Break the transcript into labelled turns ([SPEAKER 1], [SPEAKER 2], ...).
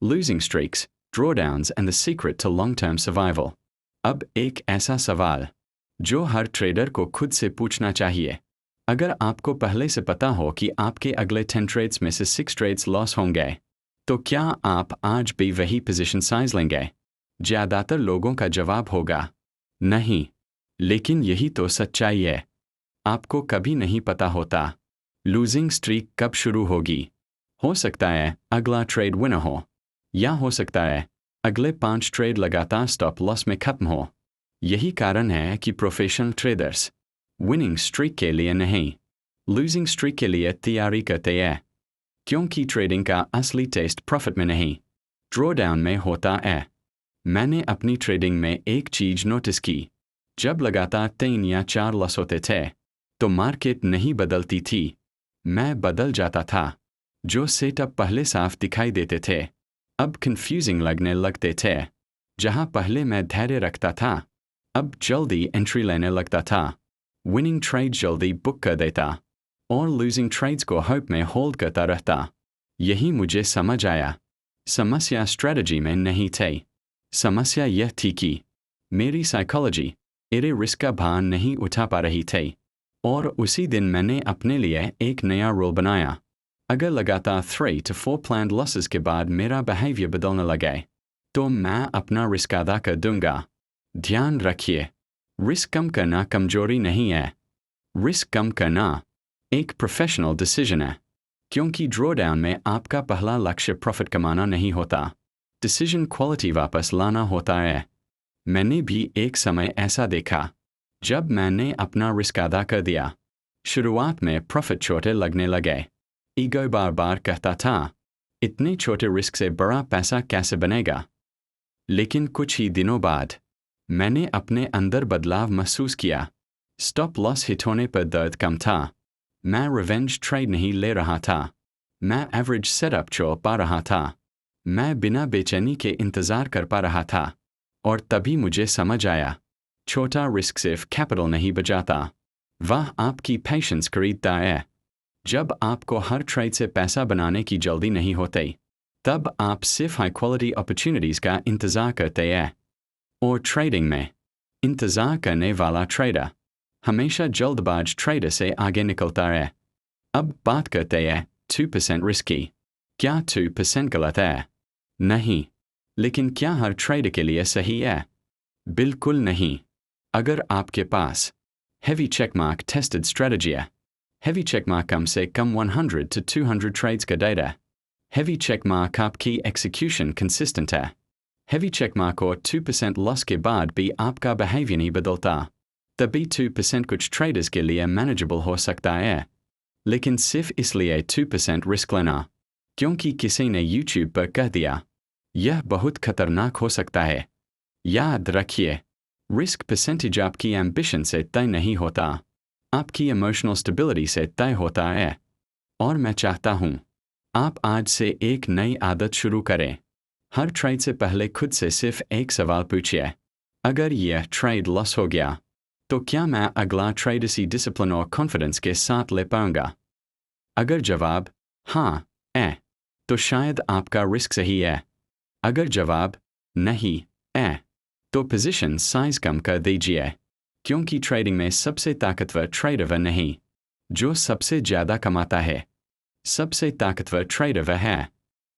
[SPEAKER 1] losing streaks, drawdowns and the secret to long-term survival. अब एक ऐसा सवाल जो हर ट्रेडर को खुद से पूछना चाहिए। अगर आपको पहले से पता हो कि आपके अगले 10 ट्रेड्स में से 6 ट्रेड्स लॉस होंगे, तो क्या आप आज भी वही पोजीशन साइज लेंगे? ज़्यादातर लोगों का जवाब होगा नहीं। लेकिन यही तो सच्चाई है। आपको कभी नहीं पता होता लूजिंग स्ट्रीक कब शुरू होगी। हो सकता है अगला ट्रेड विनर हो, या हो सकता है अगले 5 ट्रेड लगातार स्टॉप लॉस में खत्म हो। यही कारण है कि प्रोफेशनल ट्रेडर्स विनिंग स्ट्रीक के लिए नहीं, लूजिंग स्ट्रीक के लिए तैयारी करते हैं, क्योंकि ट्रेडिंग का असली टेस्ट प्रॉफिट में नहीं, ड्रॉडाउन में होता है। मैंने अपनी ट्रेडिंग में एक चीज नोटिस की, जब लगातार 3 या 4 लॉस होते थे तो मार्केट नहीं बदलती थी, मैं बदल जाता था। जो सेटअप पहले साफ दिखाई देते थे अब कंफ्यूजिंग लगने लगते थे। जहां पहले मैं धैर्य रखता था अब जल्दी एंट्री लेने लगता था। विनिंग ट्रेड जल्दी बुक कर देता और लूजिंग ट्रेड्स को होप में होल्ड करता रहता। यही मुझे समझ आया। समस्या स्ट्रेटजी में नहीं थी, समस्या यह थी कि मेरी साइकोलॉजी मेरे रिस्क का भार नहीं उठा पा रही थी। और उसी दिन मैंने अपने लिए एक नया रूल बनाया। अगर लगातार 3 to 4 planned losses के बाद मेरा बिहेवियर बदलने लगे तो मैं अपना रिस्क अदा कर दूंगा। ध्यान रखिए, रिस्क कम करना कमजोरी नहीं है। रिस्क कम करना एक प्रोफेशनल डिसीजन है, क्योंकि ड्रॉडाउन में आपका पहला लक्ष्य प्रॉफिट कमाना नहीं होता, डिसीजन क्वालिटी वापस लाना होता है। मैंने भी एक समय ऐसा देखा जब मैंने अपना रिस्क अदा कर दिया। शुरुआत में प्रॉफिट छोटे लगने लगे। ईगो बार बार कहता था इतने छोटे रिस्क से बड़ा पैसा कैसे बनेगा। लेकिन कुछ ही दिनों बाद मैंने अपने अंदर बदलाव महसूस किया। स्टॉप लॉस हिट होने पर दर्द कम था। मैं रिवेंज ट्रेड नहीं ले रहा था, मैं एवरेज सेटअप छोड़ पा रहा था। मैं बिना बेचैनी के इंतज़ार कर पा रहा था। और तभी मुझे समझ आया, छोटा रिस्क सिर्फ कैपिटल नहीं बचाता, वह आपकी पेशेंस खरीदता है। जब आपको हर ट्रेड से पैसा बनाने की जल्दी नहीं होती, तब आप सिर्फ हाई क्वालिटी अपॉर्चुनिटीज़ का इंतज़ार करते हैं। और ट्रेडिंग में इंतज़ार करने वाला ट्रेडर हमेशा जल्दबाज ट्रेडर से आगे निकलता है। अब बात करते हैं 2% रिस्क की। क्या 2% गलत है? नहीं। लेकिन क्या हर ट्रेडर के लिए सही है? बिल्कुल नहीं। अगर आपके पास हेवी चेकमार्क टेस्टेड स्ट्रेटजी है, हेवी चेकमार्क कम से कम 100 to 200 ट्रेड्स का डेटा, हेवी चेकमार्क आपकी एक्सिक्यूशन कंसिस्टेंट है, हेवी चेकमार्क और 2% लॉस के बाद भी आपका बिहेवियर नहीं बदलता, तभी 2% कुछ ट्रेडर्स के लिए मैनेजेबल हो सकता है। लेकिन सिर्फ इसलिए 2% रिस्क लेना क्योंकि किसी ने YouTube पर कह दिया, यह बहुत खतरनाक हो सकता है। याद रखिए, रिस्क परसेंटेज आपकी एम्बिशन से तय नहीं होता, आपकी इमोशनल स्टेबिलिटी से तय होता है। और मैं चाहता हूँ आप आज से एक नई आदत शुरू करें। हर ट्रेड से पहले खुद से सिर्फ एक सवाल पूछिए, अगर यह ट्रेड लॉस हो गया तो क्या मैं अगला ट्रेड इसी डिसिप्लिन और कॉन्फिडेंस के साथ ले पाऊंगा? अगर जवाब हाँ है तो शायद आपका रिस्क सही है। अगर जवाब नहीं है तो पोजीशन साइज कम कर दीजिए, क्योंकि ट्रेडिंग में सबसे ताकतवर ट्रेडर वह नहीं जो सबसे ज़्यादा कमाता है, सबसे ताकतवर ट्रेडर वह है